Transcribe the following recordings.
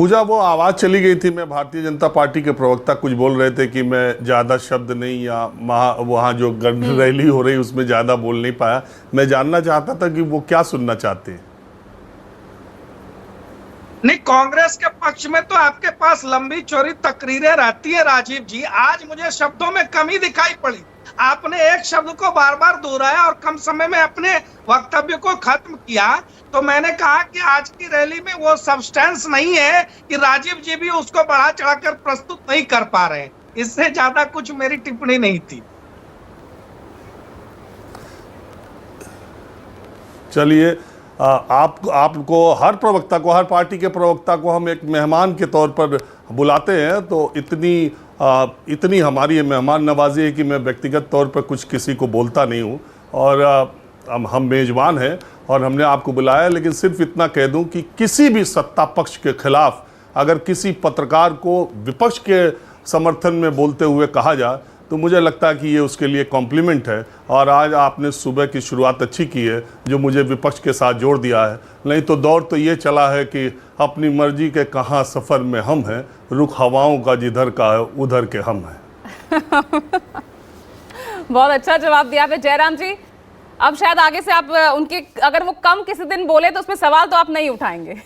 पूजा, वो आवाज़ चली गई थी। मैं भारतीय जनता पार्टी के प्रवक्ता कुछ बोल रहे थे कि मैं ज़्यादा शब्द नहीं, या वहाँ जो रैली हो रही उसमें ज़्यादा बोल नहीं पाया। मैं जानना चाहता था कि वो क्या सुनना चाहते हैं। नहीं, कांग्रेस के पक्ष में तो आपके पास लंबी चौड़ी तकरीरें रहती है राजीव जी। आज मुझे शब्दों में कमी दिखाई पड़ी। आपने एक शब्द को बार बार दोहराया और कम समय में अपने वक्तव्य को खत्म किया। तो मैंने कहा कि आज की रैली में वो सब्सटेंस नहीं है कि राजीव जी भी उसको बढ़ा चढ़ाकर प्रस्तुत नहीं कर पा रहे हैं। इससे ज्यादा कुछ मेरी टिप्पणी नहीं थी। चलिए, आपको हर प्रवक्ता को, हर पार्टी के प्रवक्ता को हम एक मेहमान के तौर पर बुलाते हैं, तो इतनी हमारी ये मेहमान नवाजी है कि मैं व्यक्तिगत तौर पर कुछ किसी को बोलता नहीं हूँ। और हम मेज़बान हैं और हमने आपको बुलाया। लेकिन सिर्फ इतना कह दूं कि किसी भी सत्ता पक्ष के खिलाफ अगर किसी पत्रकार को विपक्ष के समर्थन में बोलते हुए कहा जाए तो मुझे लगता है कि ये उसके लिए कॉम्प्लीमेंट है। और आज आपने सुबह की शुरुआत अच्छी की है, जो मुझे विपक्ष के साथ जोड़ दिया है। नहीं तो दौर तो ये चला है कि अपनी मर्जी के कहाँ सफ़र में हम हैं, रुख हवाओं का जिधर का है उधर के हम हैं। बहुत अच्छा जवाब दिया आपने जयराम जी। अब शायद आगे से आप उनके, अगर वो कम किसी दिन बोले तो उसमें सवाल तो आप नहीं उठाएंगे।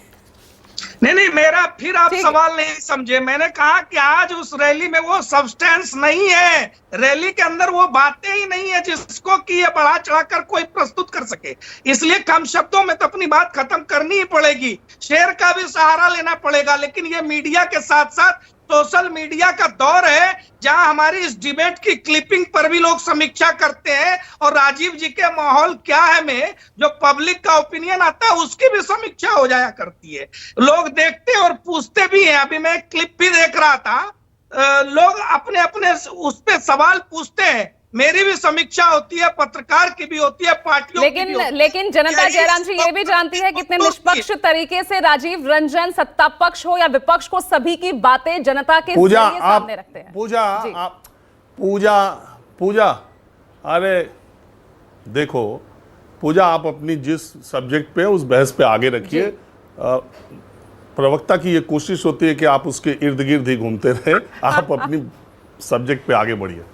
नहीं, मेरा फिर आप सवाल नहीं समझे। मैंने कहा कि आज उस रैली में वो सब्सटेंस नहीं है, रैली के अंदर वो बातें ही नहीं है जिसको कि ये बढ़ा चढ़ाकर कोई प्रस्तुत कर सके। इसलिए कम शब्दों में तो अपनी बात खत्म करनी ही पड़ेगी, शेर का भी सहारा लेना पड़ेगा। लेकिन ये मीडिया के साथ साथ सोशल मीडिया का दौर है, जहां हमारी इस डिबेट की क्लिपिंग पर भी लोग समीक्षा करते हैं। और राजीव जी के माहौल क्या है में जो पब्लिक का ओपिनियन आता है उसकी भी समीक्षा हो जाया करती है। लोग देखते हैं और पूछते भी हैं। अभी मैं एक क्लिप भी देख रहा था, लोग अपने अपने उस पे सवाल पूछते हैं। मेरी भी समीक्षा होती है, पत्रकार की भी होती है, पार्टियों की भी होती है। लेकिन जनता जयराम जी ये भी जानती है कितने निष्पक्ष तरीके से राजीव रंजन सत्ता पक्ष हो या विपक्ष को सभी की बातें जनता के सामने रखते हैं। पूजा, अरे देखो पूजा, आप अपनी जिस सब्जेक्ट पे उस बहस पे आगे रखिए। प्रवक्ता की ये कोशिश होती है कि आप उसके इर्द गिर्द ही घूमते रहे। आप अपनी सब्जेक्ट पे आगे बढ़िए।